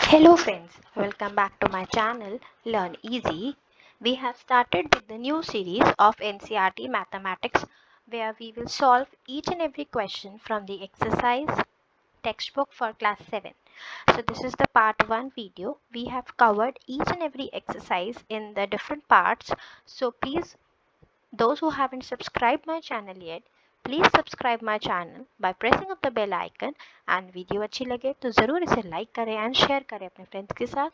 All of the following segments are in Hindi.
Hello friends, welcome back to my channel Learn Easy. We have started with the new series of NCERT Mathematics where we will solve each and every question from the exercise textbook for class 7. So this is the part 1 video. We have covered each and every exercise in the different parts. So please, those who haven't subscribed my channel yet, please subscribe my channel by pressing of the bell icon and video अच्छी लगे तो ज़रूर इसे लाइक करें एंड शेयर करें अपने फ्रेंड्स के साथ.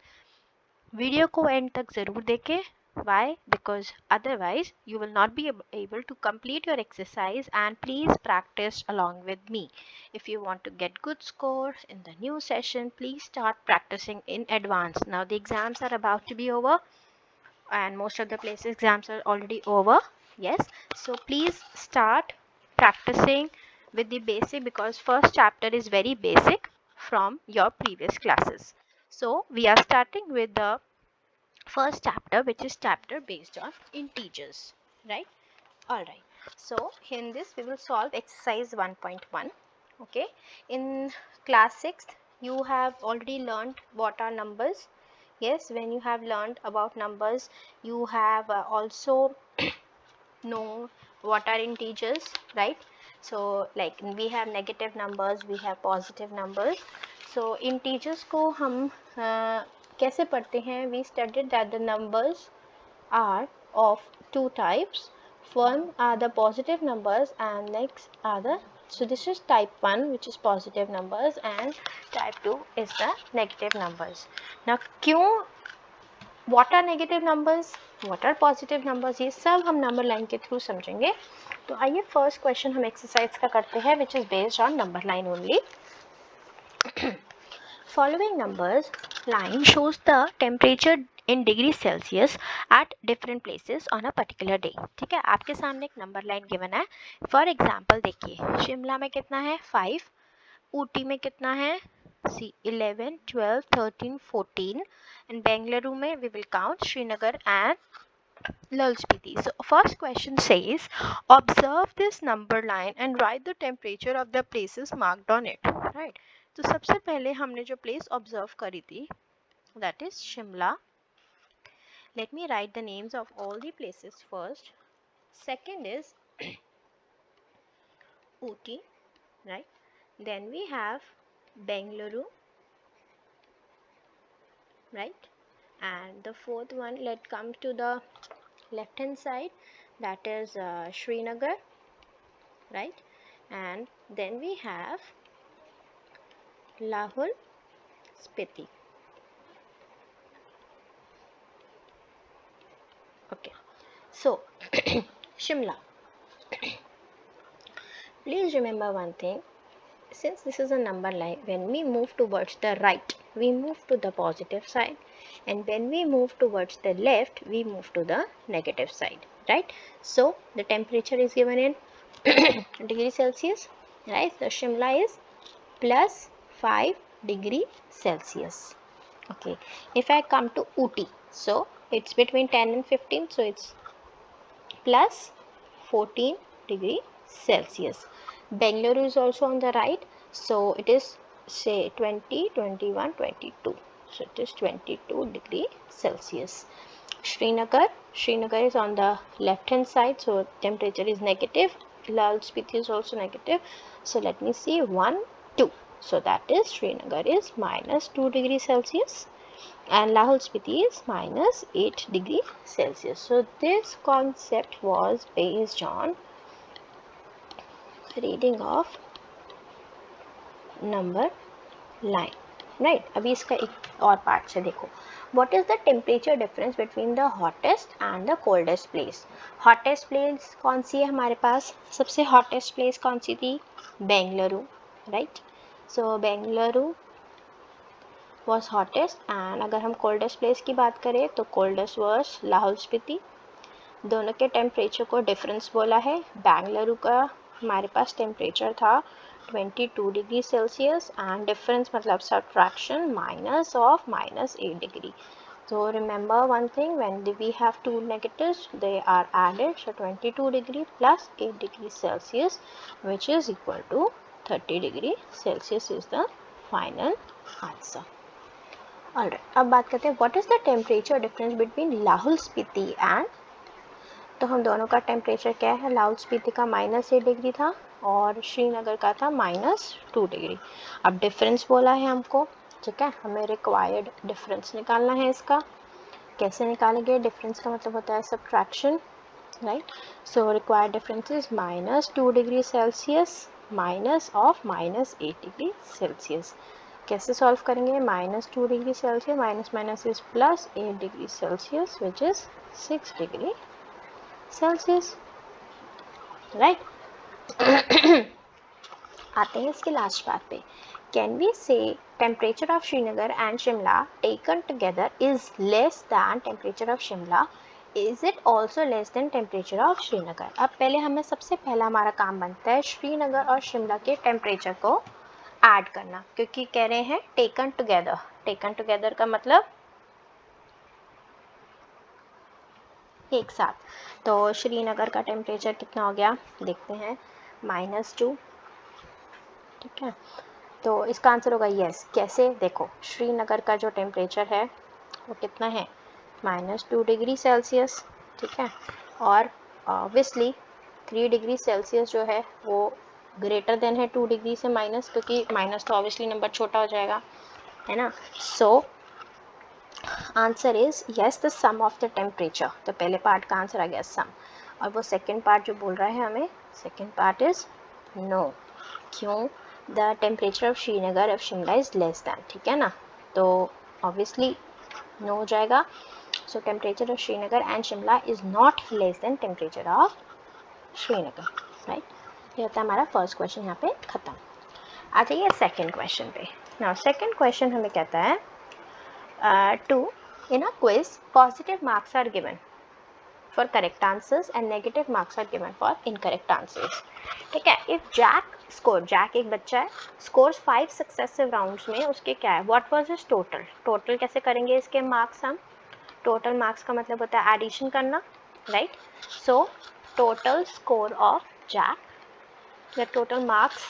वीडियो को एंड तक ज़रूर देखें. Why? Because otherwise you will not be able to complete your exercise, and please practice along with me. If you want to get good scores in the new session, please start practicing in advance. Now the exams are about to be over and most of the places exams are already over. Yes, so please start practicing with the basic, because first chapter is very basic from your previous classes. So we are starting with the first chapter, which is chapter based on integers, right? All right, so in this we will solve exercise 1.1. okay, in class 6th you have already learned what are numbers. Yes, when you have learned about numbers, you have also know what are integers, right? So like we have negative numbers, we have positive numbers. So integers को हम कैसे पढ़ते हैं? We studied that the numbers are of two types. One are the positive numbers and next are the, so this is type 1, which is positive numbers, and type 2 is the negative numbers. Now क्यों, what are negative numbers, what are positive numbers, ये सब हम नंबर लाइन के थ्रू समझेंगे. तो आइए फर्स्ट क्वेश्चन हम एक्सरसाइज का करते हैं, which is based on number line only. Following numbers line shows the temperature in degree Celsius at different places on a particular day. ठीक है, आपके सामने एक नंबर लाइन गिवन है. फॉर एग्जाम्पल देखिए, शिमला में कितना है 5, ऊटी में कितना है 11, 12, 13, 14, and Bengaluru में we will count Srinagar and Lal Spiti. So first question says, observe this number line and write the temperature of the places marked on it. Right? तो सबसे पहले हमने जो place observe करी थी, that is Shimla. Let me write the names of all the places first. Second is Ooty, right? Then we have Bengaluru, right? And the fourth one, let's come to the left hand side, that is Srinagar, right? And then we have Lahul Spiti. Okay, so Shimla. Please remember one thing, since this is a number line, when we move towards the right, we move to the positive side, and when we move towards the left, we move to the negative side, right? So the temperature is given in degree Celsius, right? So Shimla is plus 5 degree Celsius. Okay, if I come to Ooty, so it's between 10 and 15, so it's plus 14 degree Celsius. Bengaluru is also on the right, so it is say 20, 21, 22. So it is 22 degree Celsius. Srinagar is on the left hand side, so temperature is negative. Lal Spiti is also negative. So let me see, 1, 2. So that is Srinagar is minus 2 degree Celsius and Lahul Spiti is minus 8 degree Celsius. So this concept was based on reading of number line, right? अभी इसका एक और पार्ट से देखो. What is the temperature difference between the hottest and the coldest place? Hottest place कौन सी है हमारे पास? सबसे hottest place कौन सी थी? Bengaluru, right? So Bengaluru was hottest, and अगर हम coldest place की बात करें तो coldest was Lahul Spiti. दोनों के टेम्परेचर को डिफरेंस बोला है. बेंगलुरु का हमारे पास टेम्परेचर था 22 डिग्री सेल्सियस एंड डिफरेंस मतलब subtraction minus of minus 8 degree. So remember one thing, when we have two negatives, they are added. So 22 degree plus 8 degree Celsius, which is equal to 30 degree Celsius is the final answer. Alright, अब बात करते हैं what is the temperature difference between Lahaul Spiti and, तो हम दोनों का टेम्परेचर क्या है, लाहौल स्पीति का -8 डिग्री था और श्रीनगर का था -2 डिग्री। अब डिफरेंस बोला है हमको, ठीक है, हमें रिक्वायर्ड डिफरेंस निकालना है इसका। कैसे निकालेंगे, डिफरेंस का मतलब होता है subtraction, right. So required difference is -2 degree Celsius minus of -8 degree Celsius. कैसे सॉल्व करेंगे, -2 degree Celsius minus minus is +8 degree Celsius which is 6 degree Celsius, right. आते हैं इसके लास्ट बात पे। कैन वी से temperature of Srinagar and Shimla taken together is less than temperature of Shimla, is it also less than temperature of Srinagar. अब पहले हमें सबसे पहला हमारा काम बनता है श्रीनगर और शिमला के टेम्परेचर को ऐड करना, क्योंकि कह रहे हैं टेकन टुगेदर। टेकन टुगेदर का मतलब एक साथ। तो श्रीनगर का टेम्परेचर कितना हो गया, देखते हैं, -2, ठीक है। तो इसका आंसर होगा यस। कैसे, देखो श्रीनगर का जो टेम्परेचर है वो कितना है, -2 डिग्री सेल्सियस, ठीक है। और ऑब्वियसली 3 डिग्री सेल्सियस जो है वो ग्रेटर देन है 2 डिग्री से माइनस, क्योंकि माइनस तो ऑब्वियसली नंबर छोटा हो जाएगा, है ना। So answer is yes the sum of the temperature. तो पहले पार्ट का आंसर आ गया सम, और वो सेकेंड पार्ट जो बोल रहा है हमें, सेकेंड पार्ट इज नो। क्यों, the temperature of Srinagar of Shimla is less than, ठीक है ना, तो ऑब्वियसली नो हो जाएगा। सो temperature of Srinagar and Shimla is not less than temperature of Srinagar, right. ये होता है हमारा फर्स्ट क्वेश्चन यहाँ पे खत्म। आ जाइए सेकेंड क्वेश्चन पे। नाउ सेकेंड क्वेश्चन हमें कहता है to in a quiz positive marks are given for correct answers and negative marks are given for incorrect answers, ठीक है। if Jack scored, Jack एक बच्चा है, scores 5 successive rounds में, उसके क्या है, what was his total, total कैसे करेंगे इसके मार्क्स हम, total marks का मतलब होता है एडिशन करना, right. So total score of Jack या total marks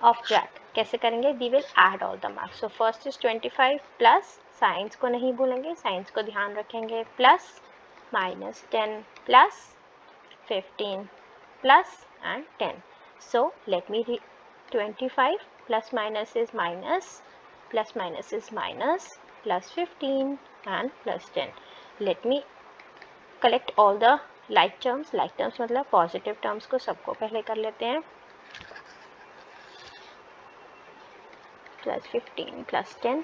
of Jack कैसे करेंगे, we will add all the marks. So first is 25 plus, science को नहीं भूलेंगे, साइंस को ध्यान रखेंगे, plus -10 plus 15 plus and 10. So let me 25 plus minus is minus, plus minus is minus, plus 15 and plus 10. Let me collect all the like terms. like terms मतलब पॉजिटिव टर्म्स को सबको पहले कर लेते हैं, plus 15 plus 10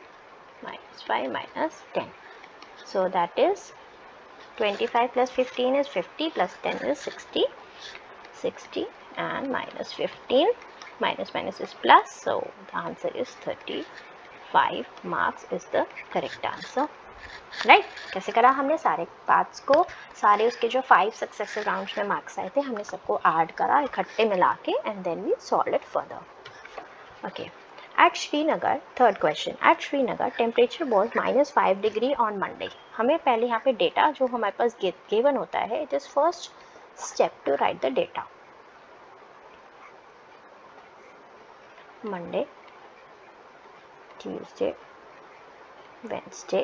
minus 5 minus 10. So that is 25 plus 15 is 50 plus 10 is 60. 60 and minus 15 minus minus is plus. So the answer is 35 marks is the correct answer. Right कैसे करा हमने, सारे पार्ट्स को, सारे उसके जो 5 सक्सेसिव राउंड्स में मार्क्स आए थे हमने सबको ऐड करा इकट्ठे मिला के, and then we solve it further. Okay, At Srinagar, third question, at Srinagar temperature was -5 degree on Monday. हमें पहले यहाँ पे डेटा जो हमारे पास गिवन होता है, it is first step to write the data. Monday, Tuesday, Wednesday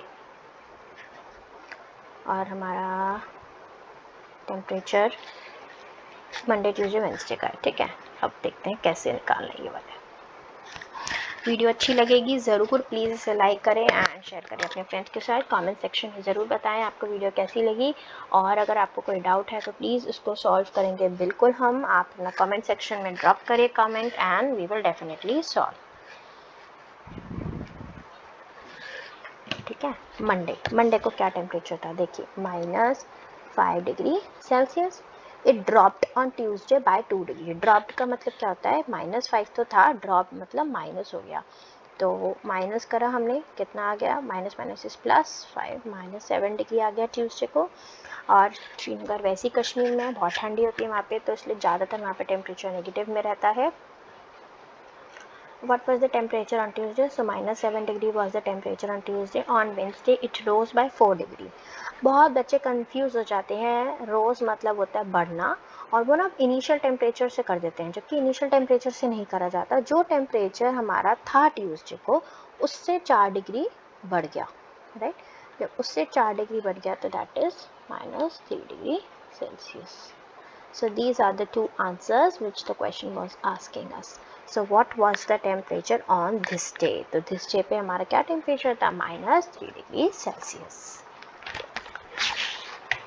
और हमारा टेम्परेचर मंडे ट्यूसडे वेंसडे का है, ठीक है। अब देखते हैं कैसे निकालना है ये वाला। वीडियो अच्छी लगेगी ज़रूर प्लीज़ इसे लाइक करें एंड शेयर करें अपने फ्रेंड्स के साथ। कमेंट सेक्शन में ज़रूर बताएं आपको वीडियो कैसी लगी, और अगर आपको कोई डाउट है तो प्लीज़ उसको सॉल्व करेंगे बिल्कुल हम। आप अपना कमेंट सेक्शन में ड्रॉप करें comment and we will definitely solve, ठीक है। मंडे को क्या टेम्परेचर था, देखिए -5 degree Celsius. It dropped on Tuesday by 2 degree. Dropped का मतलब क्या होता है, -5 तो था, ड्रॉप मतलब माइनस हो गया, तो माइनस करा हमने, कितना आ गया, माइनस माइनस इज +5, -7 डिग्री आ गया ट्यूसडे को। और श्रीनगर वैसी कश्मीर में बहुत ठंडी होती है वहाँ पे, तो इसलिए ज़्यादातर वहाँ पे टेम्परेचर नेगेटिव में रहता है। What was the temperature on Tuesday? So -7 degree was the temperature on Tuesday. On Wednesday it rose by 4 degree. बहुत बच्चे कंफ्यूज हो जाते हैं, रोज मतलब होता है बढ़ना, और वो ना इनिशियल टेम्परेचर से कर देते हैं, जबकि इनिशियल टेम्परेचर से नहीं करा जाता। जो टेम्परेचर हमारा था ट्यूसडे को उससे 4 डिग्री बढ़ गया, राइट। जब उससे 4 डिग्री बढ़ गया तो that is -3 degree Celsius. So these are the two answers which the question was asking us. So what was the temperature on this day? तो this day पे हमारा क्या temperature था? -3 डिग्री सेल्सियस.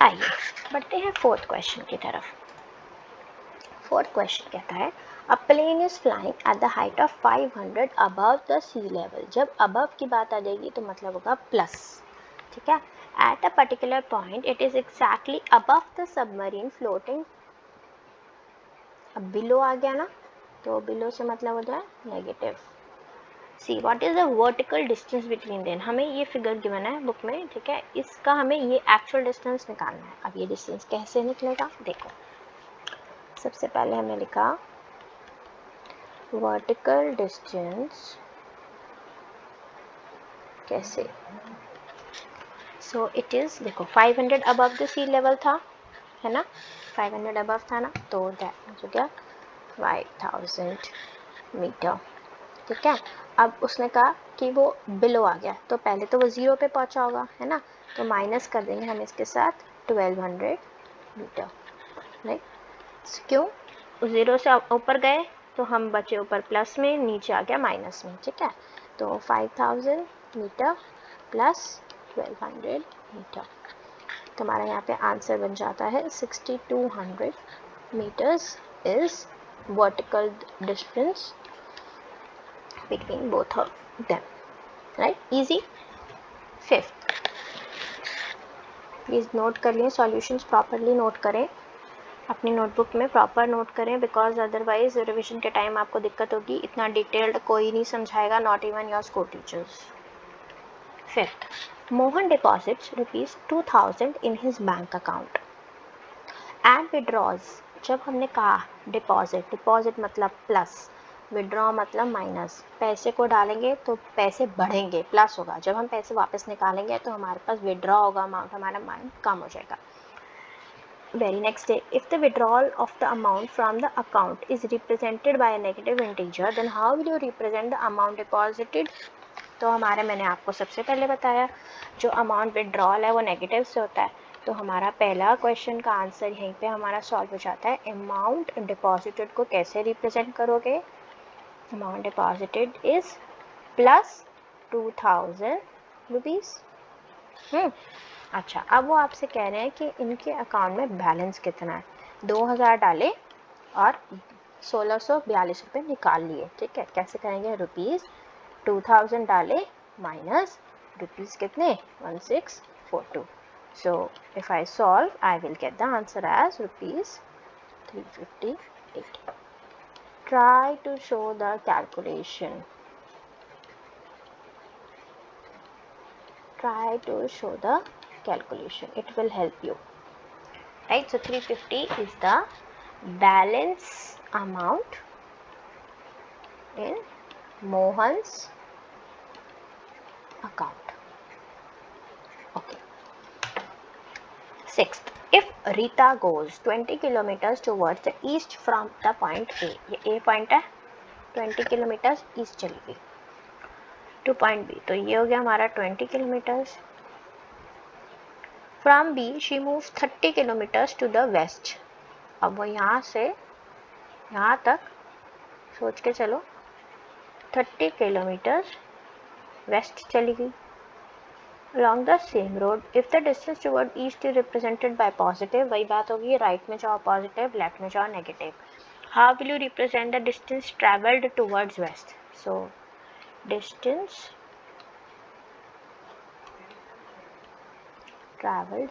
आइए बढ़ते हैं फोर्थ क्वेश्चन की तरफ. फोर्थ क्वेश्चन कहता है a plane is flying at the height of 500 above the sea level. जब अबव की बात आ जाएगी तो मतलब होगा प्लस, ठीक है. At a particular point it is exactly above the submarine floating. अब बिलो आ गया ना, तो बिलो से मतलब होता है negative. See what is the vertical distance between then. हमें ये फिगर गिवन है बुक में, ठीक है. इसका हमें ये एक्चुअल डिस्टेंस निकालना है. अब ये डिस्टेंस कैसे निकलेगा, देखो. सबसे पहले हमने लिखा वर्टिकल डिस्टेंस कैसे. सो इट इज, देखो 500 अबव द सी लेवल था, है ना. 500 अबव था ना, तो दैट हो गया 5000 मीटर, ठीक है. अब उसने कहा कि वो बिलो आ गया, तो पहले तो वो 0 पे पहुंचा होगा, है ना. तो माइनस कर देंगे हम इसके साथ 1200 मीटर, राइट. क्यों, 0 से ऊपर गए तो हम बचे ऊपर प्लस में, नीचे आ गया माइनस में, ठीक है. तो 5000 मीटर प्लस 1200 मीटर, तो हमारा यहाँ पे आंसर बन जाता है 6200 metres is vertical distance between both of them, right. Easy. Fifth, please note कर लिए, solutions properly note करें, अपनी नोटबुक में प्रॉपर नोट करें, बिकॉज अदरवाइज रिविजन के टाइम आपको दिक्कत होगी. इतना डिटेल्ड कोई नहीं समझाएगा, not even your school teachers. Fifth, Mohan deposits ₹2000 in his bank account and withdraws. जब हमने कहा डिपॉजिट, डिपॉजिट मतलब प्लस, विड्रॉ मतलब माइनस. पैसे को डालेंगे तो पैसे बढ़ेंगे, प्लस होगा. जब हम पैसे वापस निकालेंगे तो हमारे पास विड्रॉ होगा, अमाउंट हमारा माइंड कम हो जाएगा. Very next day, if the withdrawal of the amount from the account is represented by a negative integer, then how will you represent the amount deposited? तो हमारा, मैंने आपको सबसे पहले बताया, जो अमाउंट विड्रॉल है वो नेगेटिव से होता है. तो हमारा पहला क्वेश्चन का आंसर यहीं पे हमारा सॉल्व हो जाता है. अमाउंट डिपॉजिटेड को कैसे रिप्रेजेंट करोगे? Amount deposited is plus 2000 rupees. अच्छा, अब वो आपसे कह रहे हैं कि इनके अकाउंट में बैलेंस कितना है. 2000 डाले और 1642 रुपये निकाल लिए, ठीक है. कैसे करेंगे? ₹2000 डाले माइनस रुपीज़ कितने, 1642. So if I solve I will get the answer as ₹358. Try to show the calculation. Try to show the calculation, it will help you, right. So 350 is the balance amount in Mohan's account. Okay. Sixth, if Rita goes 20 kilometers towards the east from the point A, ये A point है, 20 kilometers east चली गई to point B, तो ये हो गया हमारा 20 kilometers. From B she moves 30 kilometers to the west. अब वो यहाँ से यहाँ तक सोच के चलो 30 kilometers west चली गई. Along the same road, if the distance toward east is represented by positive, वही बात होगी, right में जाओ positive, left में जाओ negative. How will you represent the distance traveled towards west? So distance traveled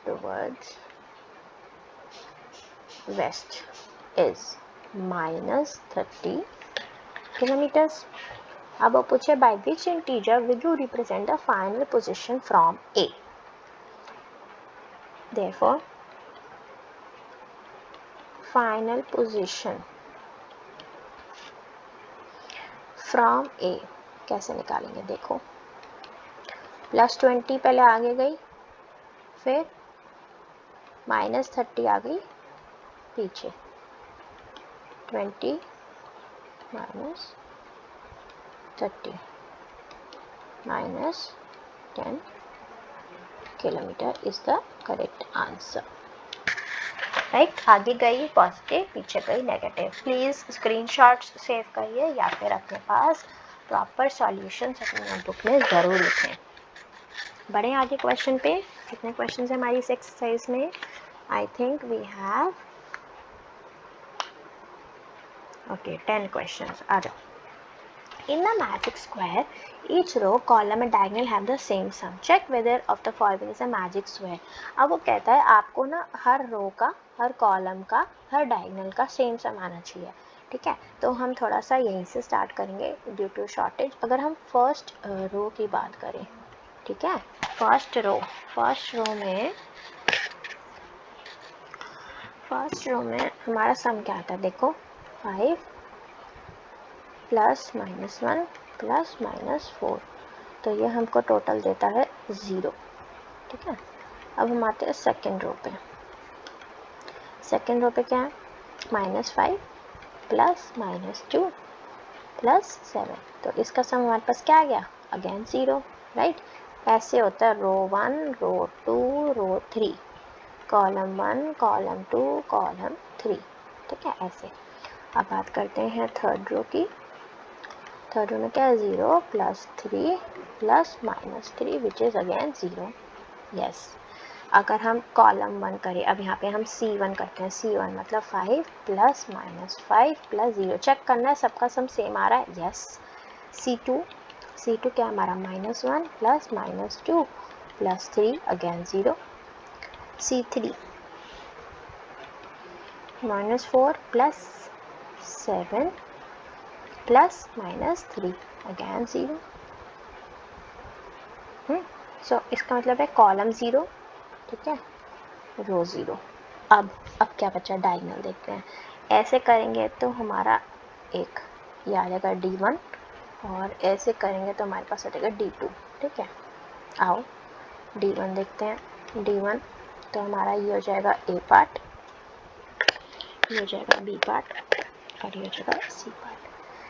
towards west is -30 kilometers. अब वो पूछे by which integer will you represent the final position from A? Therefore final position from A कैसे निकालेंगे? देखो, +20 पहले आगे गई, फिर -30 आ गई पीछे. 20 - 30 minus 10 kilometre is the correct answer. Right, आगे गई पॉजिटिव, पीछे गई नेगेटिव। प्लीज़ स्क्रीनशॉट्स सेव करिए या फिर अपने पास प्रॉपर सॉल्यूशंस अपनी नोटबुक में ज़रूर लिखें। बढ़े आगे क्वेश्चन पे। कितने क्वेश्चन है हमारी इस एक्सरसाइज में? I think we have 10 questions. आ जाओ। In the magic square, each row, column and diagonal have the same sum. Check whether of the following is a magic square. अब वो कहता है आपको ना हर रो का, हर कॉलम का, हर डायगोनल का सेम सम आना चाहिए। ठीक है, तो हम थोड़ा सा यहीं से स्टार्ट करेंगे ड्यू टू शॉर्टेज। अगर हम फर्स्ट रो की बात करें, ठीक है, फर्स्ट रो में हमारा सम क्या आता है? देखो 5 प्लस माइनस 1 प्लस माइनस 4, तो ये हमको टोटल देता है 0। ठीक है, अब हम आते हैं सेकेंड रो पे। सेकेंड रो पे क्या है? -5 प्लस -2 प्लस 7, तो इसका सम हमारे पास क्या आ गया? अगेन 0। राइट, ऐसे होता है रो 1, रो 2, रो 3, कॉलम 1, कॉलम 2, कॉलम 3। ठीक है, ऐसे। अब बात करते हैं थर्ड रो की। थर्ड रो में क्या है? 0 plus 3 plus -3 which is again 0। Yes, अगर हम कॉलम 1 करें, अब यहाँ पे हम C1 करते हैं। C1 मतलब 5 प्लस -5 प्लस 0। चेक करना है सबका सम सेम आ रहा है। यस। C2 क्या हमारा? -1 plus -2 plus 3 again 0। C3 -4 plus 7 plus -3 again 0। सो इसका मतलब है कॉलम 0, ठीक है, रो 0। अब क्या बचा? डायगोनल देखते हैं। ऐसे करेंगे तो हमारा एक ये आ जाएगा D1, और ऐसे करेंगे तो हमारे पास आ जाएगा D2। ठीक है, आओ D1 देखते हैं। D1 तो हमारा ये हो जाएगा A पार्ट, ये हो जाएगा B पार्ट, और ये हो जाएगा C पार्ट।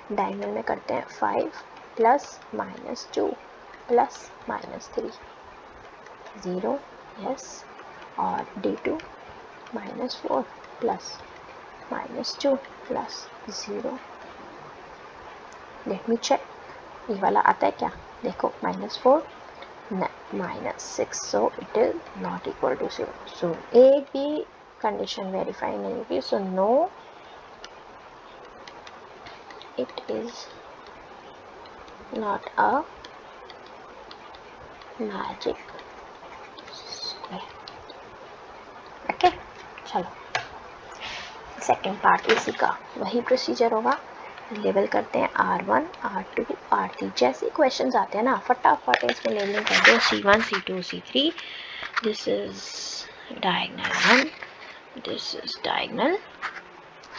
डायगोनल में करते हैं 5 प्लस -2 प्लस -3 0। यस, और D2 -4 plus -2 plus 0। Let me check, ये वाला आता है क्या? देखो -4 -6, so it is not equal to 0। So एक भी कंडीशन वेरीफाई नहीं होगी। So no, it is not a magic square. Okay, चलो सेकेंड पार्ट इसी का वही प्रोसीजर होगा। लेबल करते हैं R1, R2, R3। जैसे क्वेश्चंस आते हैं ना, फटाफट इसमें लेबलिंग कर दो। C1, C2, C3। This is diagonal 1, this is diagonal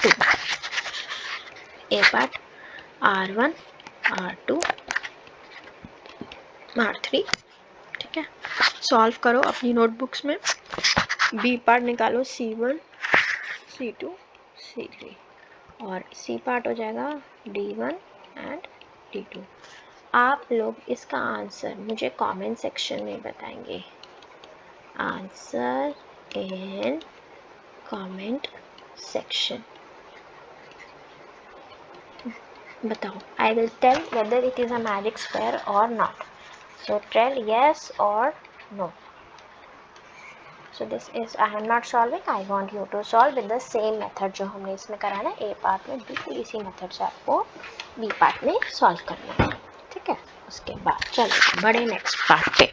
2। A part R1, R2, R3। ठीक है, सॉल्व करो अपनी नोटबुक्स में। B पार्ट निकालो C1, C2, C3, और C पार्ट हो जाएगा D1 एंड D2। आप लोग इसका आंसर मुझे कमेंट सेक्शन में बताएंगे। आंसर इन कमेंट सेक्शन बताओ। I will tell whether it is a magic square और not. So tell yes or no. So this is, I am not solving, I want you to solve with the same method जो हमने इसमें करा ना A पार्ट में, बिल्कुल इसी मेथड से आपको B पार्ट में सॉल्व करना है। ठीक है, उसके बाद चलो बड़े नेक्स्ट पार्ट पे।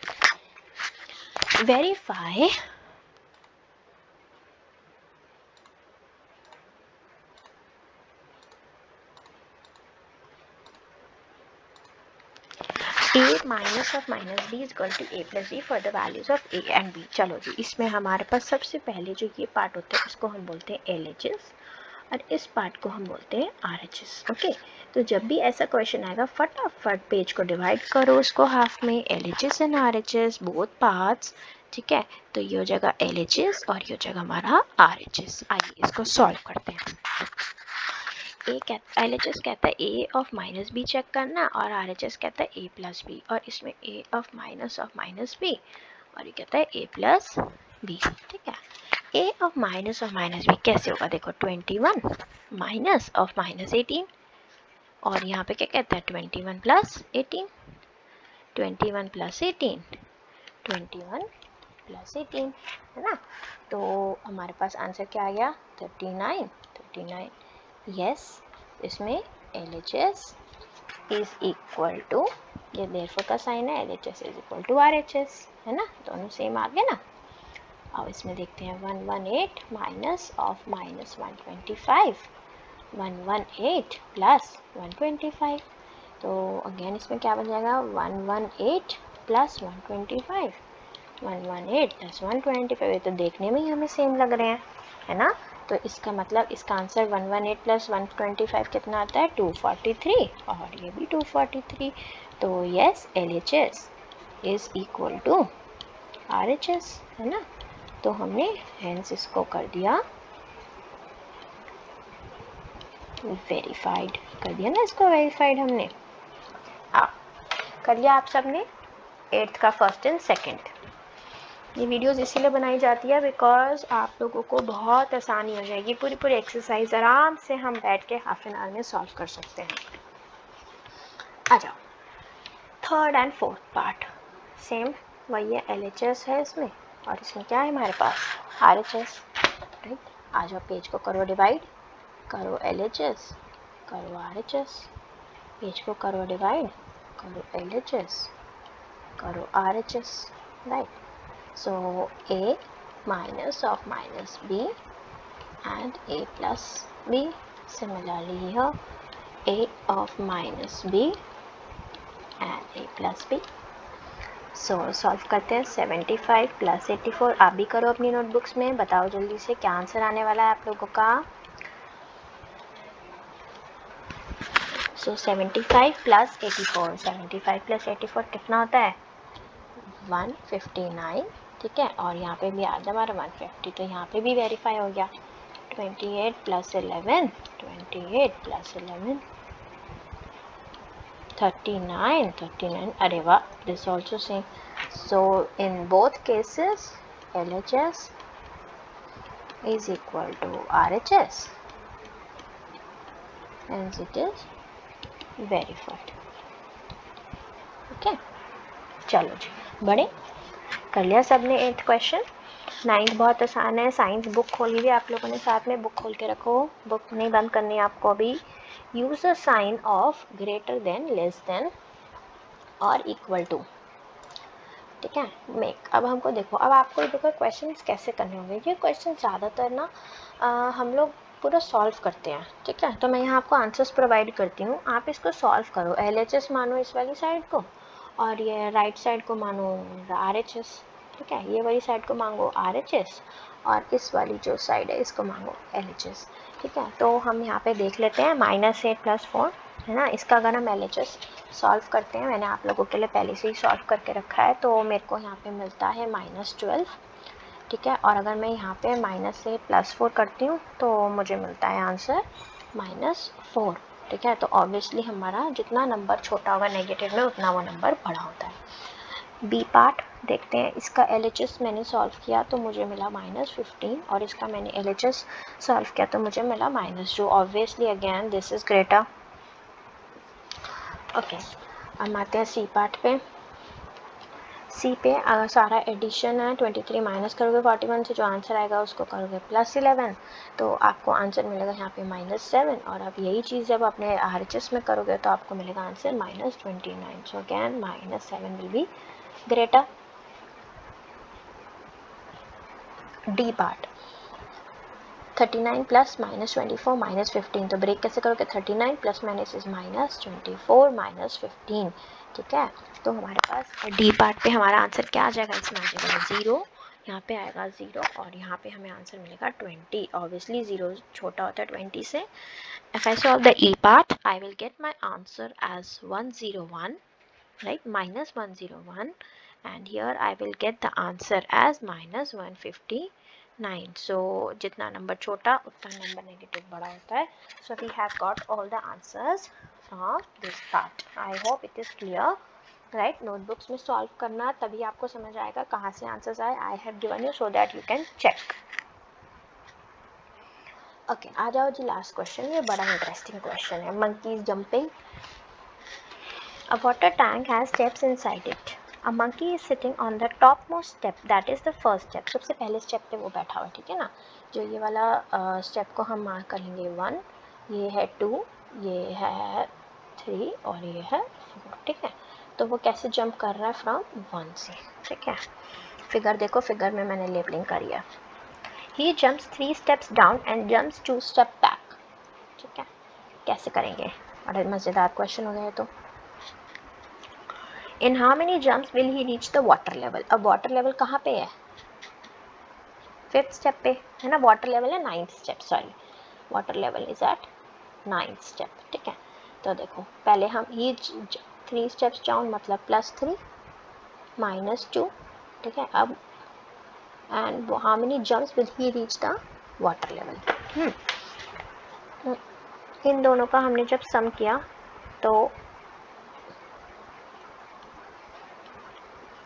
Verify A minus of minus B is equal to A plus B for the values of A and B। चलो जी, इसमें हमारे पास सबसे पहले जो ये पार्ट होता है इसको हम बोलते हैं LHS, और इस पार्ट को हम बोलते हैं RHS। ओके, तो जब भी ऐसा क्वेश्चन आएगा फटाफट पेज को डिवाइड करो उसको हाफ में, LHS and RHS both parts. ठीक है, तो ये हो जाएगा LHS और ये हो जाएगा हमारा RHS। आइए इसको सॉल्व करते हैं। LHS कहता है ए ऑफ माइनस बी चेक करना और RHS कहता है ए प्लस बी, और इसमें ए ऑफ माइनस बी और ये कहता है ए प्लस बी। ठीक है, ए ऑफ माइनस बी कैसे होगा, देखो 21 माइनस ऑफ माइनस 18, और यहाँ पे क्या कहता है 21 प्लस 18, 21 प्लस 18, 21 प्लस 18, है ना। तो हमारे पास आंसर क्या आ गया 39। यस, इसमें LHS इज इक्वल टू, ये देयरफॉर का साइन है, LHS is equal to RHS, है ना, दोनों सेम आ गया ना। अब इसमें देखते हैं 118 माइनस ऑफ माइनस 125, 118 प्लस 125, तो अगेन इसमें क्या बन जाएगा 118 प्लस 125, 118 प्लस 125, ये तो देखने में ही हमें सेम लग रहे हैं, है ना। तो इसका मतलब इसका आंसर 118 प्लस 125 कितना आता है 243, और ये भी 243। तो yes, LHS is equal to RHS, है ना। तो हमने हेंस इसको कर दिया वेरीफाइड, कर दिया ना इसको वेरीफाइड हमने। कर लिया आप सब ने 8th का फर्स्ट एंड सेकंड। ये वीडियोस इसीलिए बनाई जाती है बिकॉज आप लोगों को बहुत आसानी हो जाएगी, पूरी एक्सरसाइज आराम से हम बैठ के हाफ एन आवर में सॉल्व कर सकते हैं। आ जाओ, third and fourth part same वही है, LHS है इसमें और इसमें क्या है हमारे पास RHS, राइट। आ जाओ, पेज को करो डिवाइड, करो LHS, करो RHS, पेज को करो डिवाइड, करो LHS, करो RHS, right. So A minus of minus B and A plus B. Similarly here A of minus B and A plus B. So solve करते हैं 75 plus 84। आप भी करो अपनी नोटबुक्स में, बताओ जल्दी से क्या आंसर आने वाला है आप लोगों का। So 75 plus 84, 75 plus 84 कितना होता है 159, ठीक है। और यहाँ पे भी आ जाए हमारा 150, तो यहाँ पे भी वेरीफाई हो गया। 28 प्लस 11, 28 प्लस 11 39, अरे वाह, this also same. So in both cases LHS is equal to RHS and it is verified। Okay, चलो जी, बड़े कर लिया सबने 8th क्वेश्चन। 9th बहुत आसान है, साइंस बुक खोली हुई आप लोगों ने, साथ में बुक खोल के रखो, बुक नहीं बंद करनी है आपको अभी। Use a sign of greater than, less than और इक्वल टू, ठीक है। मेक, अब हमको देखो, अब आपको देखो क्वेश्चन कैसे करने होंगे। ये क्वेश्चन ज़्यादातर ना हम लोग पूरा सॉल्व करते हैं, ठीक है। तो मैं यहाँ आपको आंसर्स प्रोवाइड करती हूँ, आप इसको सॉल्व करो। LHS मानो इस वाली साइड को, और ये राइट साइड को मानो RHS, ठीक है। ये वाली साइड को मांगो RHS, और इस वाली जो साइड है इसको मांगो LHS, ठीक है। तो हम यहाँ पे देख लेते हैं -8 + 4, है ना। इसका अगर हम LHS सॉल्व करते हैं, मैंने आप लोगों के लिए पहले से ही सॉल्व करके रखा है, तो मेरे को यहाँ पे मिलता है -12, ठीक है। और अगर मैं यहाँ पे -8 + 4 करती हूँ तो मुझे मिलता है आंसर -4, ठीक है। तो ऑब्वियसली हमारा जितना नंबर छोटा होगा नेगेटिव में, उतना वो नंबर बड़ा होता है। बी पार्ट देखते हैं, इसका LHS मैंने सॉल्व किया तो मुझे मिला -15, और इसका मैंने LHS सॉल्व किया तो मुझे मिला -2। Obviously again this is greater. Okay, अब आते हैं सी पार्ट पे। सी पे सारा एडिशन है, 23 माइनस करोगे 41 से, जो आंसर आएगा उसको करोगे +11, तो आपको आंसर मिलेगा यहाँ पे -7। और अब यही चीज़ जब अपने RHS में करोगे तो आपको मिलेगा answer -29। So again -7 will be greater. D part 39 plus -24 -15, तो ब्रेक कैसे करोगे, 39 प्लस माइनस इज -24 -15, ठीक है। तो हमारे पास डी पार्ट पे हमारा आंसर क्या आ जाएगा, इसमें आ जाएगा 0, यहाँ पे आएगा 0, और यहाँ पे हमें आंसर मिलेगा 20। ऑब्वियसली 0 छोटा होता है 20 से। If I solve the E part I will get my answer as 101, right, -101, and here I will get the answer as -150, 9. So जितना नंबर छोटा उतना नंबर नेगेटिव बड़ा होता है. So we have got all the answers from this part. I hope it is clear. Right, notebooks में सॉल्व करना, तभी आपको समझ आएगा कहाँ से आंसर्स आए. I have given you so that you can check. Okay, आ जाओ जी लास्ट क्वेश्चन. ये बड़ा इंटरेस्टिंग क्वेश्चन है. Monkeys jumping. A water tank has steps inside it. A monkey is sitting on the top most step, that is the first step. सबसे पहले स्टेप पे वो बैठा हुआ है, ठीक है ना. जो ये वाला स्टेप को हम मार्क कर लेंगे 1, ये है 2, ये है 3 और ये है 4, ठीक है. तो वो कैसे जंप कर रहा है फ्रॉम 1 से, ठीक है. फिगर देखो, फिगर में मैंने लेबलिंग करी है. He jumps 3 steps down and jumps 2 step back, ठीक है. कैसे करेंगे, बड़ा मज़ेदार क्वेश्चन हो गया है. तो इन how many jumps will he reach the water level. अब वाटर लेवल कहाँ पे है, 5th स्टेप पे है ना. वाटर लेवल है 9th step, sorry, water level is at 9th step, ठीक है. तो देखो पहले हम ही 3 स्टेप्स डाउन मतलब +3 -2, ठीक है. अब and how many jumps will he reach the water level. इन दोनों का हमने जब सम किया तो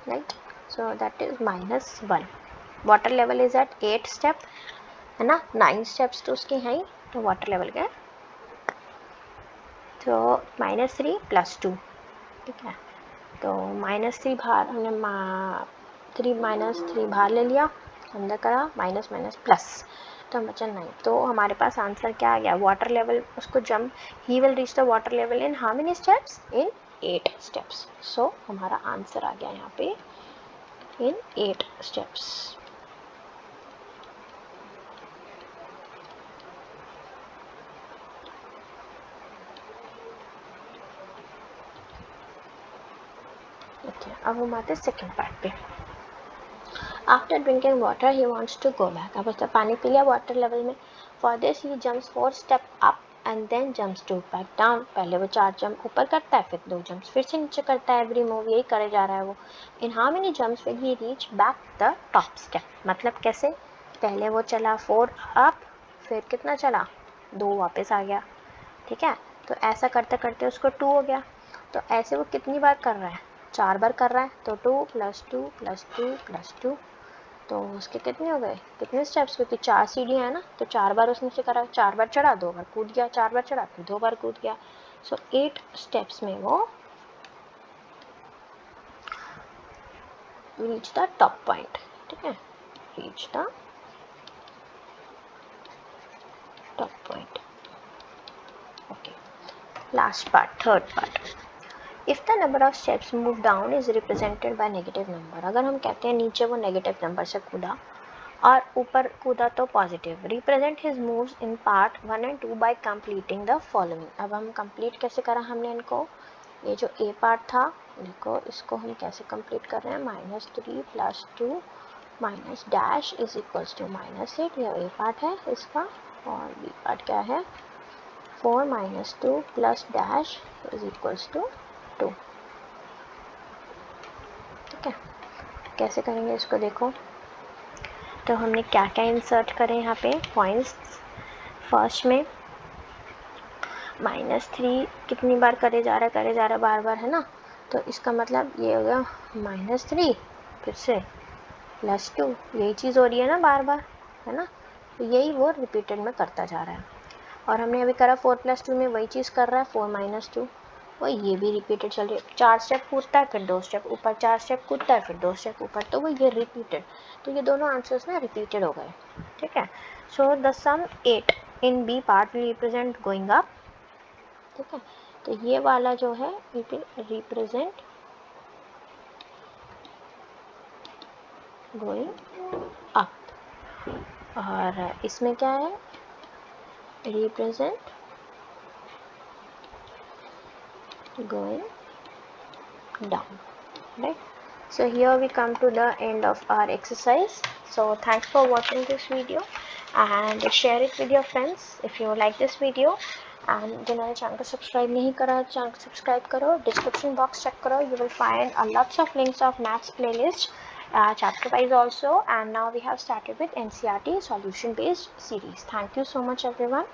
right, so that is -1. Water level is at 8 step है ना. 9 स्टेप्स तो उसके हैं ही, तो वाटर लेवल का तो -3 + 2, ठीक है. तो -3 बाहर हमने 3 बाहर ले लिया, अंदर करा माइनस माइनस प्लस, तो बचा 9. तो हमारे पास आंसर क्या आ गया, वाटर लेवल उसको jump, he will reach the water level in how many steps, in 8 steps. So हमारा आंसर आ गया यहाँ पे इन 8 स्टेप्स. ओके, अब हम आते हैं सेकेंड पार्ट पे. After drinking water he wants to go back. अब उसने पानी पी लिया वाटर लेवल में. For this he jumps 4 step up and then jumps 2 back down. पहले वो 4 जंप ऊपर करता है, फिर 2 जंप्स फिर से नीचे करता है. एवरी मूव यही करे जा रहा है वो. इन how many jumps will he reach back the top step. मतलब कैसे, पहले वो चला 4 अप, फिर कितना चला 2 वापस आ गया, ठीक है. तो ऐसा करते करते उसको 2 हो गया. तो ऐसे वो कितनी बार कर रहा है, 4 बार कर रहा है. तो 2 + 2 + 2 + 2, तो उसके कितने हो गए, कितने स्टेप्स, क्योंकि 4 सीढ़ियाँ हैं ना, तो 4 बार उसने से करा. 4 बार चढ़ा, 2 बार कूद गया, 4 बार चढ़ा फिर 2 बार कूद गया. सो 8 स्टेप्स में वो रीच द टॉप पॉइंट, ठीक है. Reach the top point. Okay, last part, third part. If the number of steps move down is represented by negative number. अगर हम कहते हैं नीचे वो नेगेटिव नंबर से कूदा और ऊपर कूदा तो positive. Represent his moves in part 1 and 2 bye completing the following. अब हम कंप्लीट कैसे करा हमने इनको, ये जो ए पार्ट था देखो, इसको हम कैसे कंप्लीट कर रहे हैं, -3 + 2 minus dash is equals to -8. यह ए पार्ट है इसका, और बी पार्ट क्या है, 4 - 2 + डैश इज इक्वल्स टू 2, ठीक है. कैसे करेंगे इसको देखो. तो हमने क्या क्या इंसर्ट करें यहाँ पे पॉइंट्स. फर्स्ट में -3 कितनी बार करे जा रहा बार बार है ना. तो इसका मतलब ये हो गया -3 फिर से +2, यही चीज़ हो रही है ना बार बार, है ना. तो यही वो रिपीटेड में करता जा रहा है. और हमने अभी करा 4 + 2 में वही चीज़ कर रहा है, 4 - 2, वो ये भी रिपीटेड चल रही है. 4 स्टेप कूदता है फिर 2 स्टेप ऊपर, 4 स्टेप कूदता है फिर 2 स्टेप ऊपर, तो वो ये रिपीटेड. तो ये दोनों आंसर्स ना रिपीटेड हो गए, ठीक है. So the sum 8 in B part will represent going up, ठीक है. तो ये वाला जो है it will represent going up, और इसमें क्या है, represent going down, right. So here we come to the end of our exercise. So thanks for watching this video and share it with your friends if you like this video. And जिन्होंने चैनल को सब्सक्राइब नहीं करा, चैनल को सब्सक्राइब करो. डिस्क्रिप्शन बॉक्स चेक करो, you will find a lots of links of maths playlist chapter wise also, and now we have started with NCERT solution based series. Thank you so much everyone.